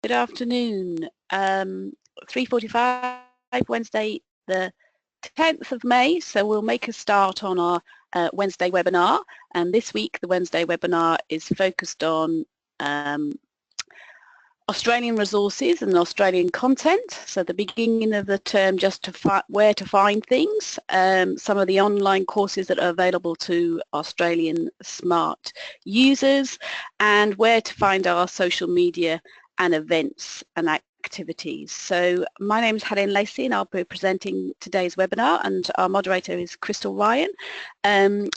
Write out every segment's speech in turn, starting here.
Good afternoon. 3:45 Wednesday the 10th of May, so we'll make a start on our Wednesday webinar, and this week the Wednesday webinar is focused on Australian resources and Australian content. So the beginning of the term, just to where to find things, some of the online courses that are available to Australian smart users, and where to find our social media and events and activities. So my name is Helen Lacey and I'll be presenting today's webinar, and our moderator is Crystal Ryan.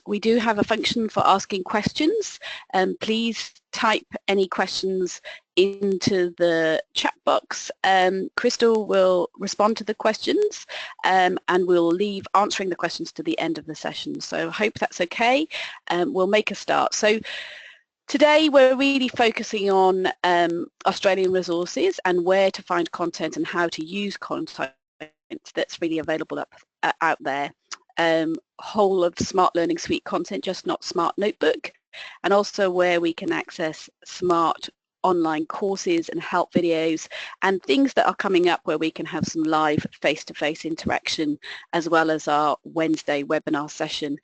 We do have a function for asking questions. Please type any questions into the chat box. Crystal will respond to the questions and we'll leave answering the questions to the end of the session. So I hope that's okay. We'll make a start. So today we're really focusing on Australian resources and where to find content and how to use content that's really available out there. Whole of Smart Learning Suite content, just not Smart Notebook, and also where we can access smart online courses and help videos and things that are coming up where we can have some live face-to-face interaction, as well as our Wednesday webinar session.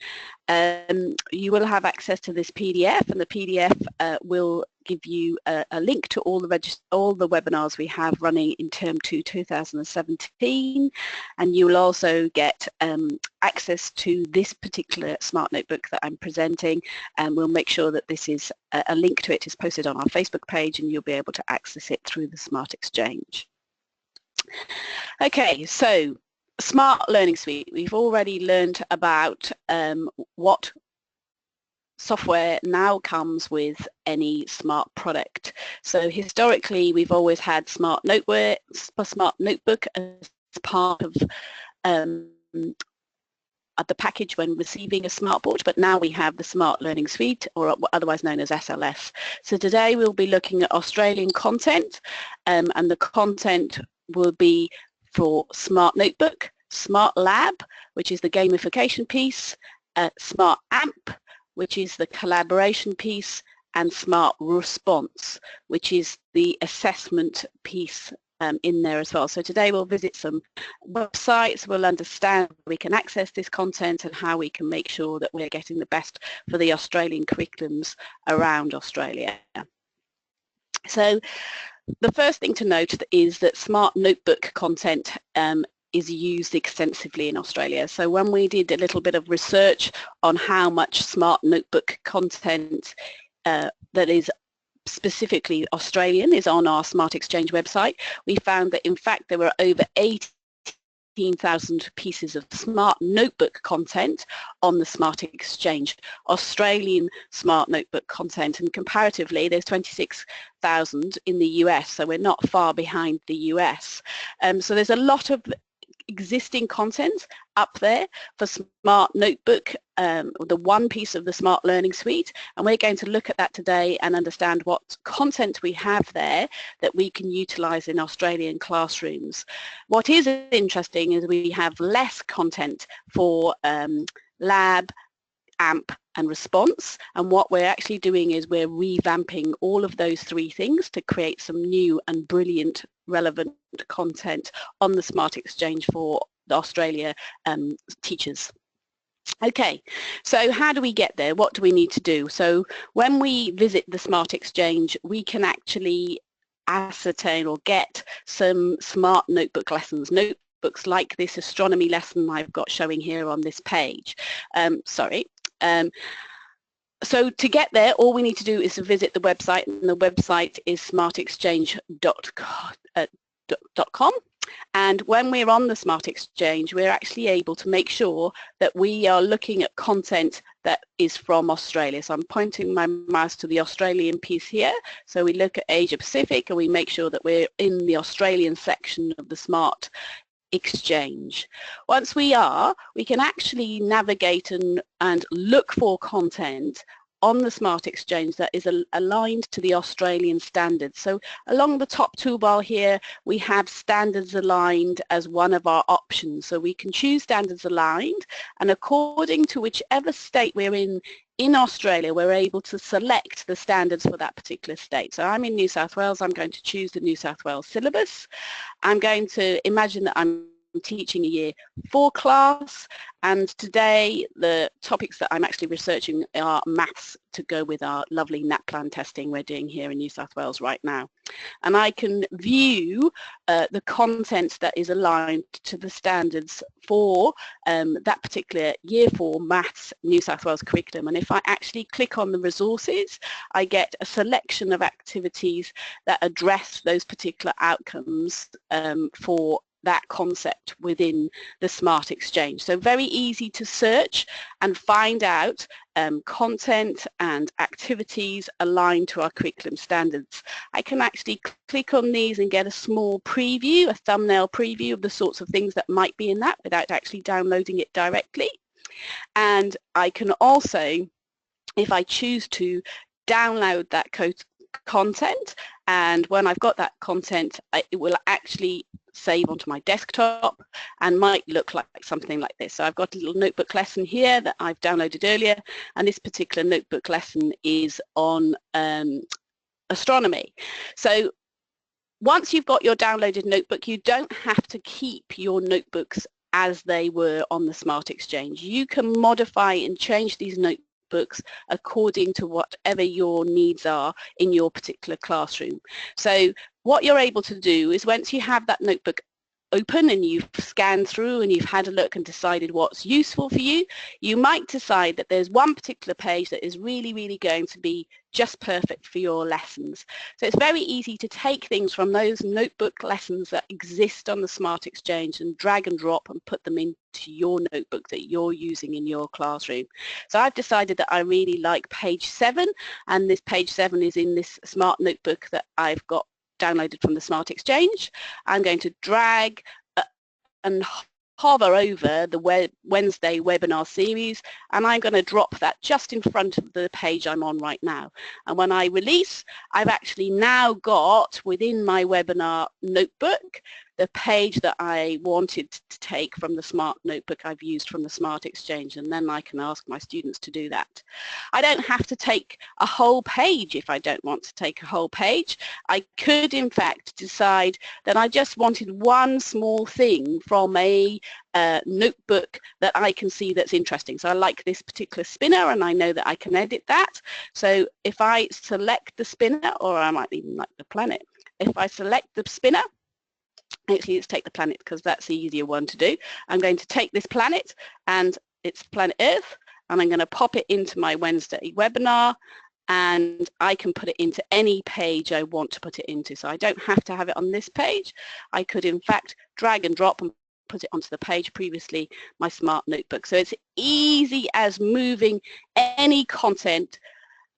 You will have access to this PDF, and the PDF will give you a link to all the webinars we have running in Term 2 2017, and you will also get access to this particular Smart Notebook that I'm presenting, and we'll make sure that this is a link to it is posted on our Facebook page, and you'll be able to access it through the Smart Exchange. Okay, so Smart Learning Suite. We've already learned about what software now comes with any smart product. So historically we've always had Smart Notebook as part of the package when receiving a smartboard, but now we have the Smart Learning Suite, or otherwise known as SLS. So today we'll be looking at Australian content, and the content will be for Smart Notebook, Smart Lab, which is the gamification piece, Smart AMP, which is the collaboration piece, and Smart Response, which is the assessment piece in there as well. So today we'll visit some websites, we'll understand how we can access this content and how we can make sure that we're getting the best for the Australian curriculums around Australia. So the first thing to note is that Smart Notebook content is used extensively in Australia. So when we did a little bit of research on how much Smart Notebook content that is specifically Australian is on our Smart Exchange website, we found that in fact there were over 18,000 pieces of Smart Notebook content on the Smart Exchange, Australian Smart Notebook content, and comparatively there's 26,000 in the US, so we're not far behind the US. So there's a lot of existing content up there for Smart Notebook, the one piece of the Smart Learning Suite, and we're going to look at that today and understand what content we have there that we can utilize in Australian classrooms. What is interesting is we have less content for Lab, AMP and Response, and what we're actually doing is we're revamping all of those three things to create some new and brilliant relevant content on the Smart Exchange for the Australia teachers. Okay, so how do we get there? What do we need to do? So when we visit the Smart Exchange, we can actually ascertain or get some Smart Notebook lessons, notebooks like this astronomy lesson I've got showing here on this page. So to get there, all we need to do is to visit the website, and the website is smartexchange.com. And when we're on the Smart Exchange, we're actually able to make sure that we are looking at content that is from Australia. So I'm pointing my mouse to the Australian piece here. So we look at Asia Pacific and we make sure that we're in the Australian section of the Smart Exchange. Once we are, we can actually navigate and look for content on the Smart Exchange that is aligned to the Australian standards. So along the top toolbar here, we have standards aligned as one of our options. So we can choose standards aligned, and according to whichever state we're in Australia, we're able to select the standards for that particular state. So I'm in New South Wales, I'm going to choose the New South Wales syllabus. I'm going to imagine that I'm teaching a Year 4 class, and today the topics that I'm actually researching are maths to go with our lovely NAPLAN testing we're doing here in New South Wales right now. And I can view the content that is aligned to the standards for that particular Year 4 Maths New South Wales curriculum. And if I actually click on the resources, I get a selection of activities that address those particular outcomes for that concept within the Smart Exchange. So very easy to search and find out content and activities aligned to our curriculum standards. I can actually click on these and get a small preview, a thumbnail preview of the sorts of things that might be in that without actually downloading it directly. And I can also, if I choose to, download that content, and when I've got that content, it will actually save onto my desktop and might look like something like this. So I've got a little notebook lesson here that I've downloaded earlier, and this particular notebook lesson is on astronomy. So once you've got your downloaded notebook, you don't have to keep your notebooks as they were on the Smart Exchange. You can modify and change these notebooks according to whatever your needs are in your particular classroom. So what you're able to do is, once you have that notebook open and you've scanned through and you've had a look and decided what's useful for you, you might decide that there's one particular page that is really going to be just perfect for your lessons. So it's very easy to take things from those notebook lessons that exist on the Smart Exchange and drag and drop and put them into your notebook that you're using in your classroom. So I've decided that I really like page 7, and this page 7 is in this Smart Notebook that I've got downloaded from the Smart Exchange. I'm going to drag and hover over the Wednesday webinar series, and I'm going to drop that just in front of the page I'm on right now. And when I release, I've actually now got within my webinar notebook the page that I wanted to take from the Smart Notebook I've used from the Smart Exchange, and then I can ask my students to do that. I don't have to take a whole page if I don't want to take a whole page. I could in fact decide that I just wanted one small thing from a notebook that I can see that's interesting. So I like this particular spinner and I know that I can edit that. So if I select the spinner, or I might even like the planet, if I select the spinner, actually let's take the planet because that's the easier one to do. I'm going to take this planet, and it's planet Earth, and I'm going to pop it into my Wednesday webinar, and I can put it into any page I want to put it into. So I don't have to have it on this page. I could in fact drag and drop and put it onto the page previously, my Smart Notebook. So it's easy as moving any content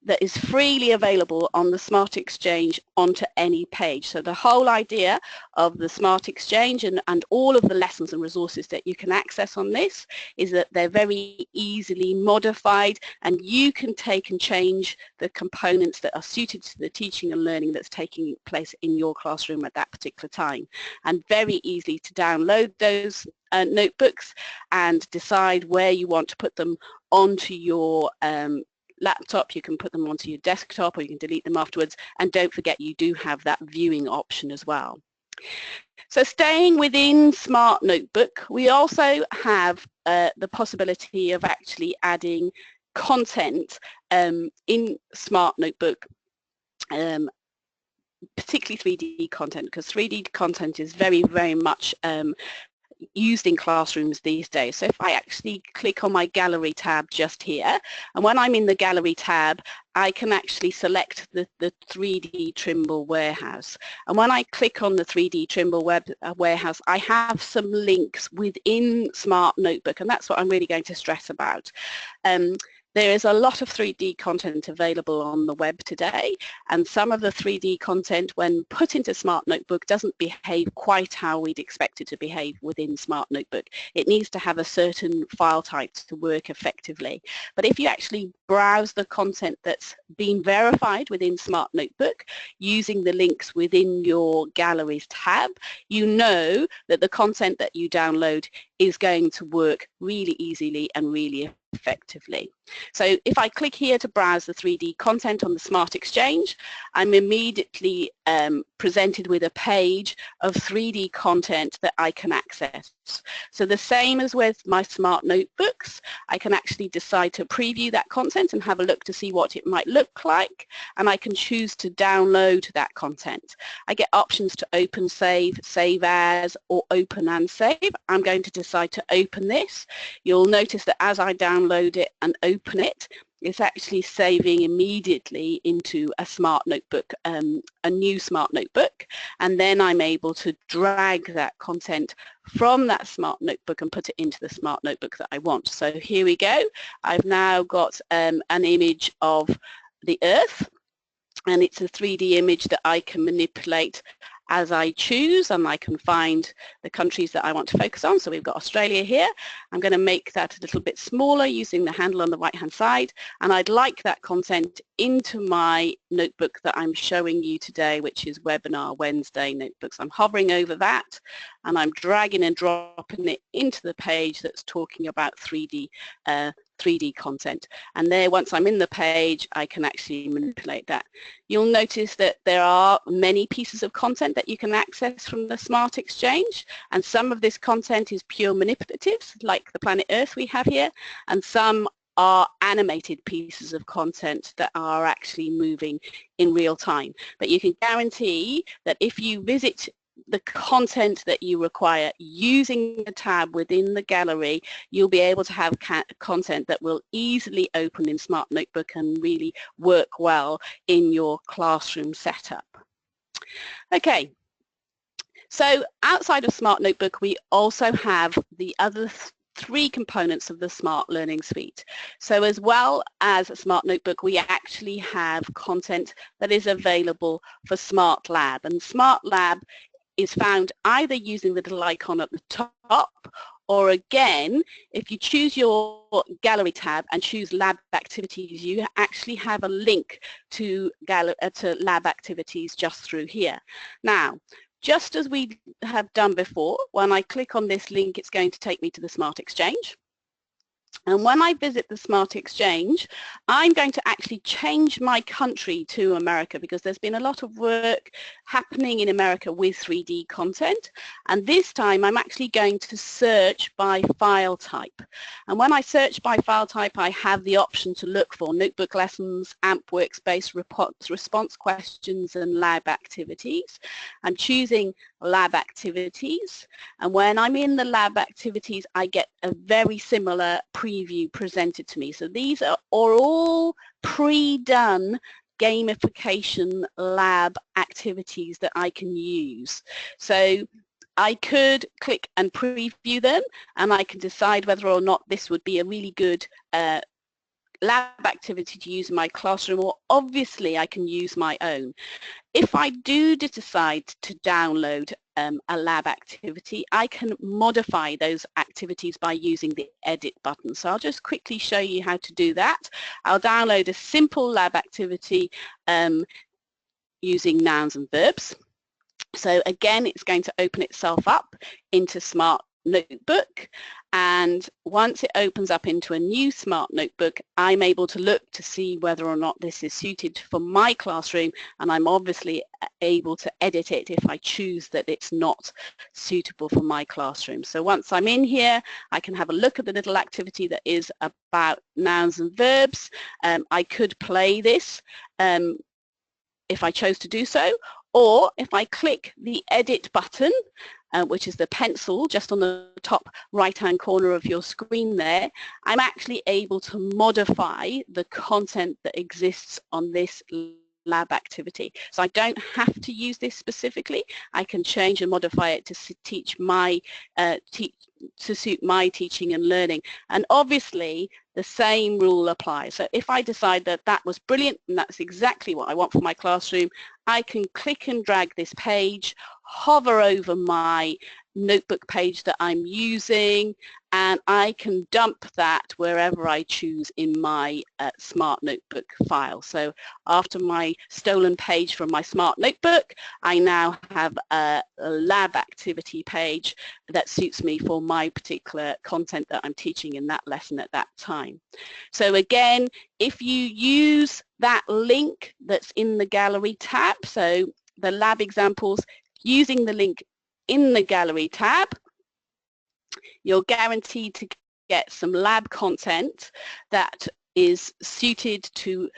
that is freely available on the Smart Exchange onto any page. So the whole idea of the Smart Exchange and all of the lessons and resources that you can access on this is that they're very easily modified, and you can take and change the components that are suited to the teaching and learning that's taking place in your classroom at that particular time, and very easily to download those notebooks and decide where you want to put them onto your laptop. You can put them onto your desktop, or you can delete them afterwards, and don't forget you do have that viewing option as well. So staying within Smart Notebook, we also have the possibility of actually adding content in Smart Notebook, particularly 3D content, because 3D content is very much used in classrooms these days. So if I actually click on my gallery tab just here, and when I'm in the gallery tab, I can actually select the 3D Trimble warehouse. And when I click on the 3D Trimble warehouse, I have some links within Smart Notebook, and that's what I'm really going to stress about. There is a lot of 3D content available on the web today, and some of the 3D content, when put into Smart Notebook, doesn't behave quite how we'd expect it to behave within Smart Notebook. It needs to have a certain file type to work effectively. But if you actually browse the content that's been verified within Smart Notebook using the links within your Galleries tab, you know that the content that you download is going to work really easily and really effectively. So if I click here to browse the 3D content on the Smart Exchange, I'm immediately presented with a page of 3D content that I can access. So the same as with my Smart Notebooks, I can actually decide to preview that content and have a look to see what it might look like, and I can choose to download that content. I get options to open, save, save as, or open and save. I'm going to decide to open this. You'll notice that as I download it and open it, it's actually saving immediately into a Smart Notebook, a new Smart Notebook, and then I'm able to drag that content from that Smart Notebook and put it into the Smart Notebook that I want. So here we go. I've now got an image of the Earth, and it's a 3D image that I can manipulate as I choose, and I can find the countries that I want to focus on. So we've got Australia here. I'm going to make that a little bit smaller using the handle on the right hand side, and I'd like that content into my notebook that I'm showing you today, which is Webinar Wednesday Notebooks. I'm hovering over that and I'm dragging and dropping it into the page that's talking about 3D content, and there, once I'm in the page, I can actually manipulate that. You'll notice that there are many pieces of content that you can access from the Smart Exchange, and some of this content is pure manipulatives, like the planet Earth we have here, and some are animated pieces of content that are actually moving in real time. But you can guarantee that if you visit the content that you require using the tab within the gallery, you'll be able to have content that will easily open in Smart Notebook and really work well in your classroom setup. Okay, so outside of Smart Notebook, we also have the other three components of the Smart Learning Suite. So as well as a Smart Notebook, we actually have content that is available for Smart Lab, and Smart Lab is found either using the little icon at the top, or again, if you choose your Gallery tab and choose Lab Activities, you actually have a link to Lab Activities just through here. Now, just as we have done before, when I click on this link, it's going to take me to the Smart Exchange. And when I visit the Smart Exchange, I'm going to actually change my country to America, because there's been a lot of work happening in America with 3D content. And this time I'm actually going to search by file type. And when I search by file type, I have the option to look for notebook lessons, AMP workspace, response questions, and lab activities. I'm choosing lab activities, and when I'm in the lab activities, I get a very similar preview presented to me. So these are all pre-done gamification lab activities that I can use. So I could click and preview them, and I can decide whether or not this would be a really good lab activity to use in my classroom, or obviously I can use my own. If I do decide to download a lab activity, I can modify those activities by using the edit button. So I'll just quickly show you how to do that. I'll download a simple lab activity using nouns and verbs. So again, it's going to open itself up into Smart Notebook, and once it opens up into a new Smart Notebook, I'm able to look to see whether or not this is suited for my classroom, and I'm obviously able to edit it if I choose that it's not suitable for my classroom. So once I'm in here, I can have a look at the little activity that is about nouns and verbs. I could play this if I chose to do so, or if I click the edit button, which is the pencil just on the top right-hand corner of your screen there, I'm actually able to modify the content that exists on this lab activity. So I don't have to use this specifically. I can change and modify it to teach my to suit my teaching and learning. And obviously the same rule applies. So if I decide that that was brilliant and that's exactly what I want for my classroom, I can click and drag this page, hover over my notebook page that I'm using, and I can dump that wherever I choose in my Smart Notebook file. So after my stolen page from my Smart Notebook, I now have a lab activity page that suits me for my particular content that I'm teaching in that lesson at that time. So again, if you use that link that's in the gallery tab, so the lab examples, using the link in the gallery tab, you're guaranteed to get some lab content that is suited to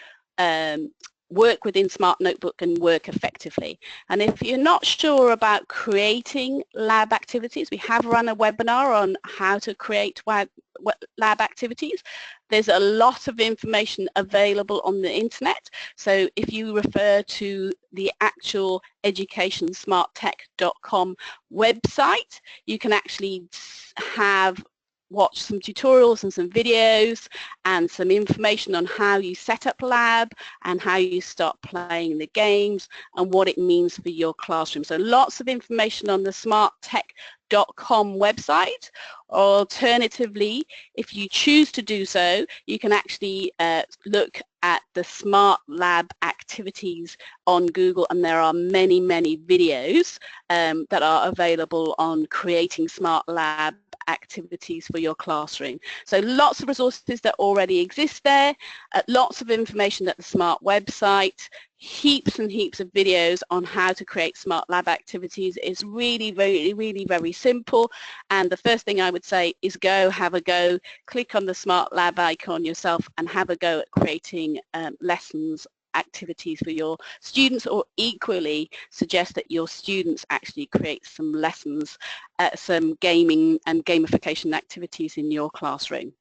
work within Smart Notebook and work effectively. And if you're not sure about creating lab activities, we have run a webinar on how to create lab activities. There's a lot of information available on the internet. So if you refer to the actual educationsmarttech.com website, you can actually watch some tutorials and some videos and some information on how you set up lab and how you start playing the games and what it means for your classroom. So lots of information on the smarttech.com website. Alternatively, if you choose to do so, you can actually look at the Smart Lab activities on Google, and there are many, many videos that are available on creating Smart Lab activities for your classroom. So lots of resources that already exist there, lots of information at the Smart website, heaps and heaps of videos on how to create Smart Lab activities. It's really, really very simple, and the first thing I would say is go, have a go, click on the Smart Lab icon yourself and have a go at creating lessons, activities for your students, or equally suggest that your students actually create some lessons, some gaming and gamification activities in your classroom.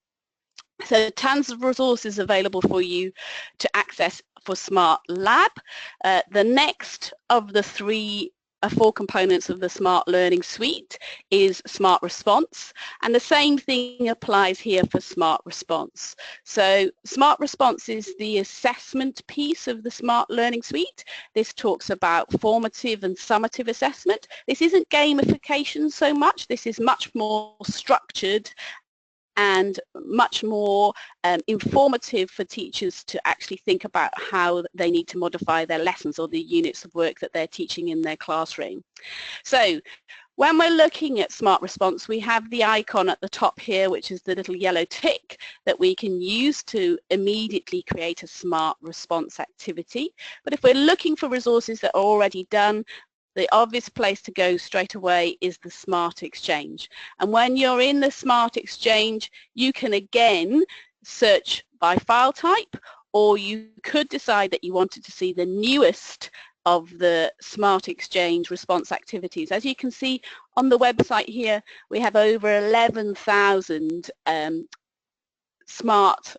So tons of resources available for you to access for Smart Lab. The next of the four components of the Smart Learning Suite is Smart Response, and the same thing applies here for Smart Response. So Smart Response is the assessment piece of the Smart Learning Suite. This talks about formative and summative assessment. This isn't gamification so much, this is much more structured and much more informative for teachers to actually think about how they need to modify their lessons or the units of work that they're teaching in their classroom. So when we're looking at Smart Response, we have the icon at the top here, which is the little yellow tick that we can use to immediately create a Smart Response activity. But if we're looking for resources that are already done, the obvious place to go straight away is the Smart Exchange. And when you're in the Smart Exchange, you can again search by file type, or you could decide that you wanted to see the newest of the Smart Exchange response activities. As you can see on the website here, we have over 11,000 smart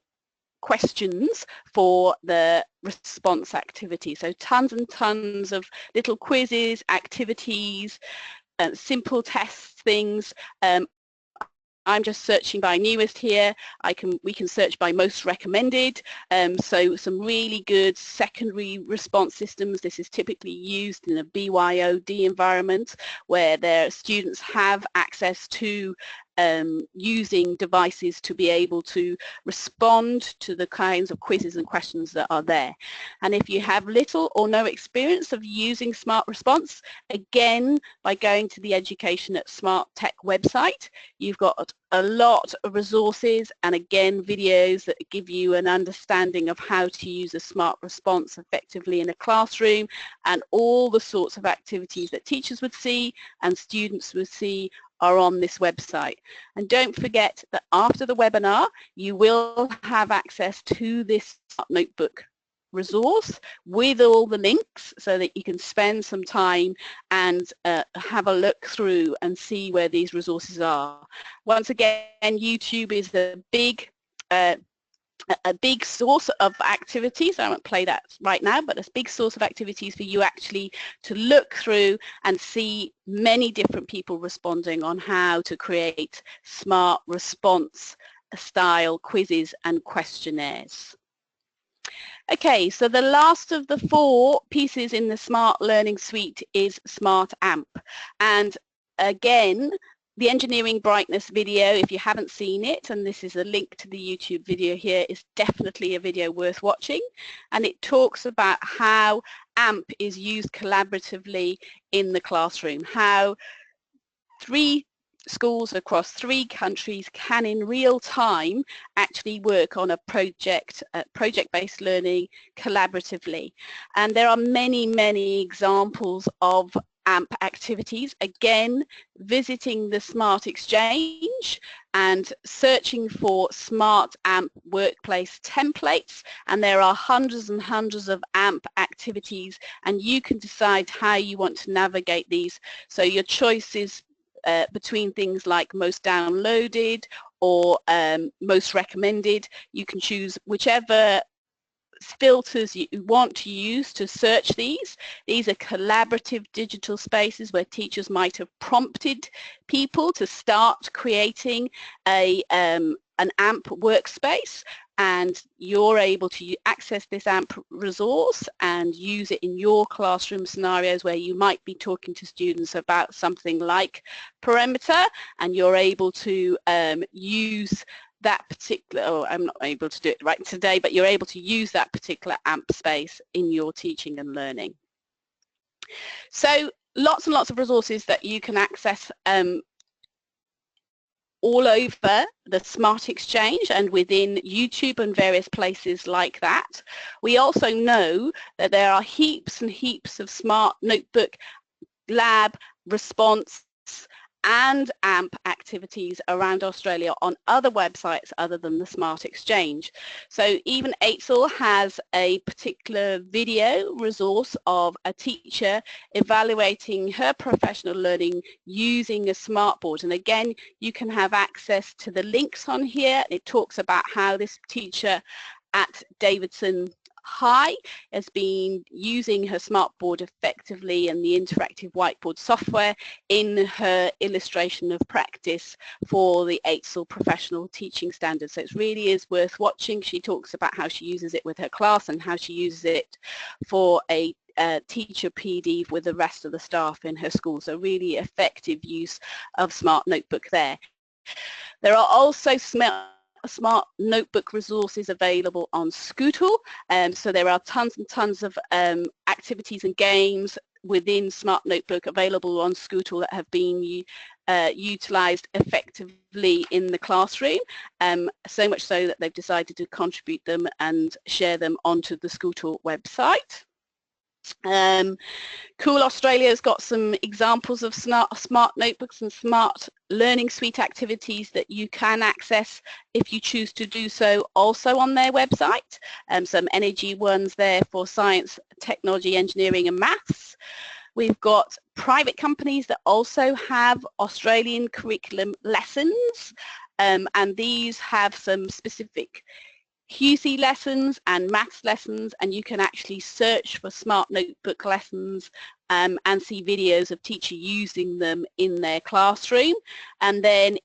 questions for the response activity. So tons and tons of little quizzes, activities, simple tests, things. I'm just searching by newest here. We can search by most recommended. So some really good secondary response systems. This is typically used in a BYOD environment where their students have access to using devices to be able to respond to the kinds of quizzes and questions that are there. And if you have little or no experience of using Smart Response, again, by going to the Education at Smart Tech website, you've got a lot of resources and again videos that give you an understanding of how to use a Smart Response effectively in a classroom, and all the sorts of activities that teachers would see and students would see are on this website. And don't forget that after the webinar you will have access to this notebook resource with all the links so that you can spend some time and have a look through and see where these resources are. Once again, YouTube is the big a big source of activities. I won't play that right now, but a big source of activities for you actually to look through and see many different people responding on how to create smart response style quizzes and questionnaires. Okay, so the last of the 4 pieces in the Smart Learning Suite is Smart AMP. And again, the Engineering Brightness video, if you haven't seen it, and this is a link to the YouTube video here, is definitely a video worth watching. And it talks about how AMP is used collaboratively in the classroom, how 3 schools across 3 countries can in real time actually work on a project-based learning collaboratively. And there are many examples of AMP activities. Again, visiting the Smart Exchange and searching for Smart AMP workplace templates, and there are hundreds and hundreds of AMP activities, and you can decide how you want to navigate these. So your choice is between things like most downloaded or most recommended. You can choose whichever filters you want to use to search these. These are collaborative digital spaces where teachers might have prompted people to start creating an AMP workspace, and you're able to access this AMP resource and use it in your classroom scenarios where you might be talking to students about something like perimeter, and you're able to use that particular, oh, I'm not able to do it right today, but you're able to use that particular AMP space in your teaching and learning. So lots and lots of resources that you can access all over the Smart Exchange and within YouTube and various places like that. We also know that there are heaps and heaps of Smart Notebook, Lab, Response and AMP activities around Australia on other websites other than the Smart Exchange. So even EITSL has a particular video resource of a teacher evaluating her professional learning using a smartboard. And again, you can have access to the links on here. It talks about how this teacher at Davidson High has been using her smartboard effectively and the interactive whiteboard software in her illustration of practice for the EITSL professional teaching standards. So it really is worth watching. She talks about how she uses it with her class and how she uses it for a teacher PD with the rest of the staff in her school. So really effective use of Smart Notebook there. There are also Smart Notebook resources available on Scootle, so there are tons and tons of activities and games within Smart Notebook available on Scootle that have been utilised effectively in the classroom, so much so that they've decided to contribute them and share them onto the Scootle website. Cool Australia has got some examples of smart notebooks and Smart Learning Suite activities that you can access if you choose to do so also on their website. Some energy ones there for science, technology, engineering and maths. We've got private companies that also have Australian curriculum lessons, and these have some specific HUSE lessons and maths lessons, and you can actually search for Smart Notebook lessons and see videos of teachers using them in their classroom. And then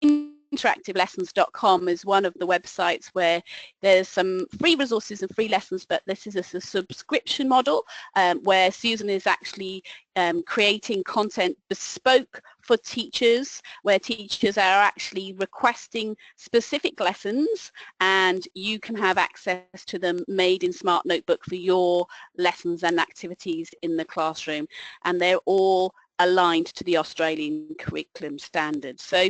interactivelessons.com is one of the websites where there's some free resources and free lessons, but this is a subscription model where Susan is actually creating content bespoke for teachers, where teachers are actually requesting specific lessons and you can have access to them made in Smart Notebook for your lessons and activities in the classroom, and they're all aligned to the Australian curriculum standards. So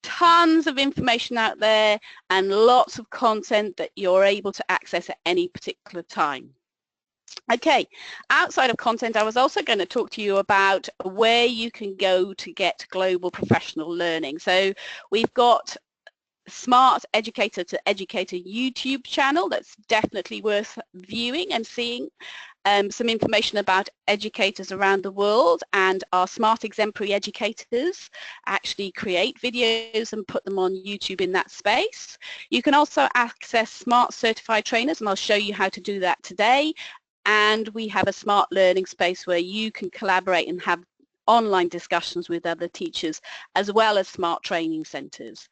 tons of information out there and lots of content that you're able to access at any particular time. Okay, outside of content, I was also going to talk to you about where you can go to get global professional learning. So we've got Smart Educator to Educator YouTube channel that's definitely worth viewing and seeing. some information about educators around the world, and our smart exemplary educators actually create videos and put them on YouTube in that space. You can also access smart certified trainers, and I'll show you how to do that today. And we have a smart learning space where you can collaborate and have online discussions with other teachers, as well as smart training centres.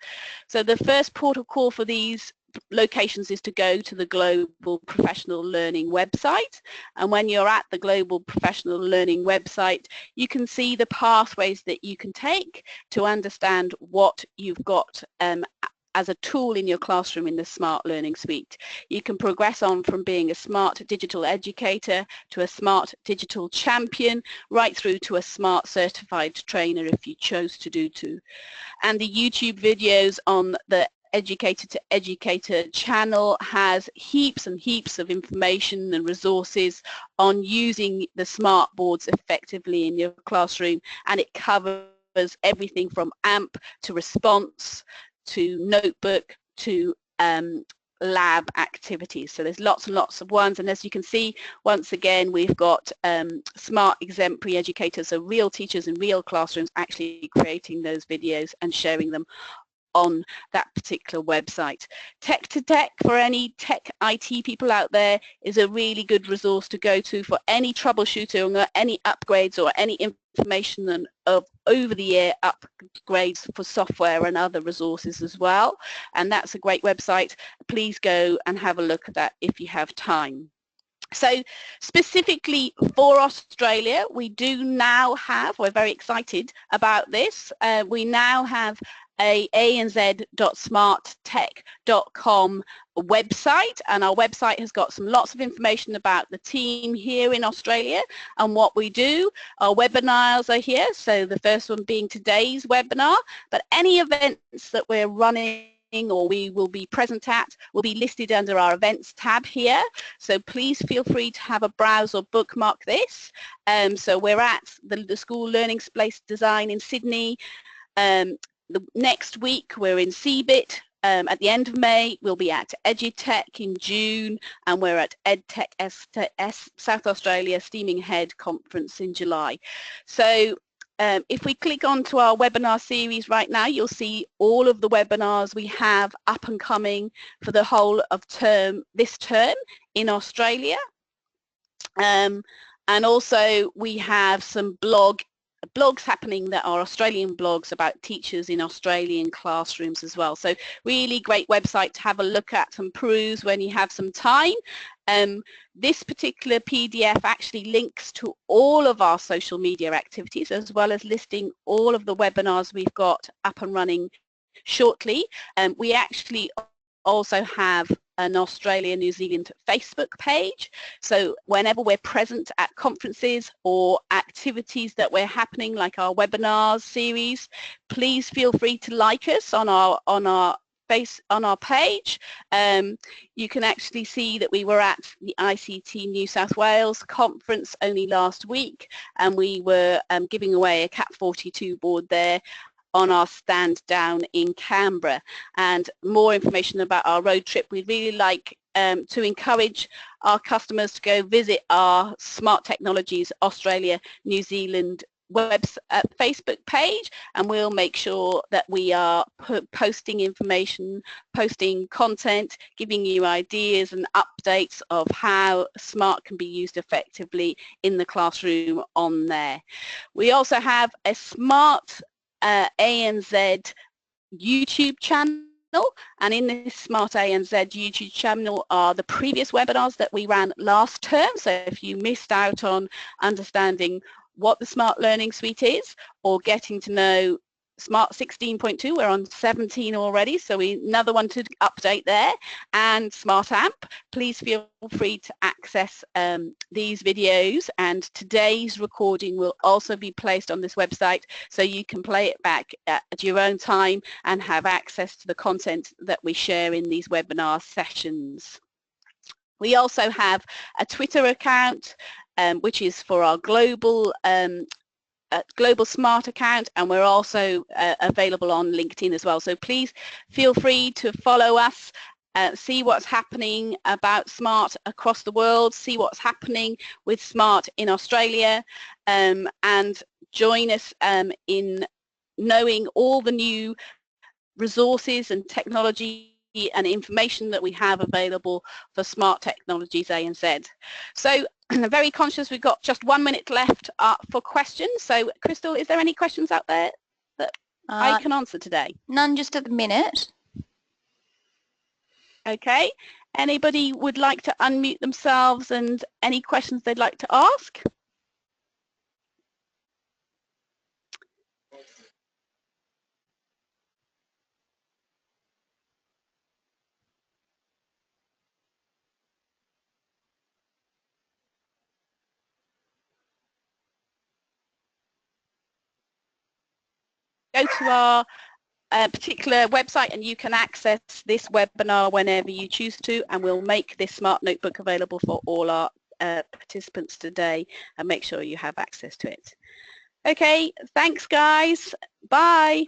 So the first port of call for these locations is to go to the Global Professional Learning website, and when you're at the Global Professional Learning website, you can see the pathways that you can take to understand what you've got as a tool in your classroom in the Smart Learning Suite. You can progress on from being a smart digital educator to a smart digital champion, right through to a smart certified trainer if you chose to do so. And the YouTube videos on the Educator to Educator channel has heaps and heaps of information and resources on using the smart boards effectively in your classroom, and it covers everything from AMP to response to notebook to lab activities. So there's lots and lots of ones, and as you can see, once again, we've got smart exemplary educators, so real teachers in real classrooms actually creating those videos and sharing them on that particular website. Tech to Tech, for any tech IT people out there, is a really good resource to go to for any troubleshooting or any upgrades or any information of over-the-air upgrades for software and other resources as well. And that's a great website. Please go and have a look at that if you have time. So specifically for Australia, we do now have, we're very excited about this, we now have a anz.smarttech.com website, and our website has got lots of information about the team here in Australia and what we do. Our webinars are here, so the first one being today's webinar, but any events that we're running or we will be present at will be listed under our events tab here, so please feel free to have a browse or bookmark this. So we're at the School Learning Space Design in Sydney. The next week we're in CeBIT. At the end of May we'll be at EduTech in June, and we're at EdTech South Australia Steaming Ahead Conference in July. So if we click onto our webinar series right now, you'll see all of the webinars we have up and coming for the whole of this term in Australia. And also we have some blogs happening that are Australian blogs about teachers in Australian classrooms as well. So really great website to have a look at and peruse when you have some time. This particular PDF actually links to all of our social media activities, as well as listing all of the webinars we've got up and running shortly. We actually also have an Australia New Zealand Facebook page, so whenever we're present at conferences or activities that we're happening, like our webinars series, please feel free to like us on our page. You can actually see that we were at the ICT New South Wales conference only last week, and we were giving away a CAP 42 board there on our stand down in Canberra. And more information about our road trip, we'd really like to encourage our customers to go visit our Smart Technologies Australia New Zealand Facebook page, and we'll make sure that we are posting information, posting content, giving you ideas and updates of how smart can be used effectively in the classroom on there. We also have a Smart ANZ YouTube channel, and in this Smart ANZ YouTube channel are the previous webinars that we ran last term. So if you missed out on understanding what the Smart Learning Suite is, or getting to know Smart 16.2, we're on 17 already, so another one to update there, and Smart AMP, please feel free to access these videos, and today's recording will also be placed on this website, so you can play it back at your own time and have access to the content that we share in these webinar sessions. We also have a Twitter account, which is for our global Smart account, and we're also available on LinkedIn as well. So please feel free to follow us see what's happening about SMART across the world, see what's happening with SMART in Australia, and join us in knowing all the new resources and technology and information that we have available for Smart Technologies ANZ. So I'm very conscious we've got just 1 minute left for questions. So Crystal, is there any questions out there that I can answer today? None just at the minute. Okay. Anybody would like to unmute themselves and any questions they'd like to ask? Go to our particular website and you can access this webinar whenever you choose to, and we'll make this Smart Notebook available for all our participants today, and make sure you have access to it. Okay, thanks guys. Bye.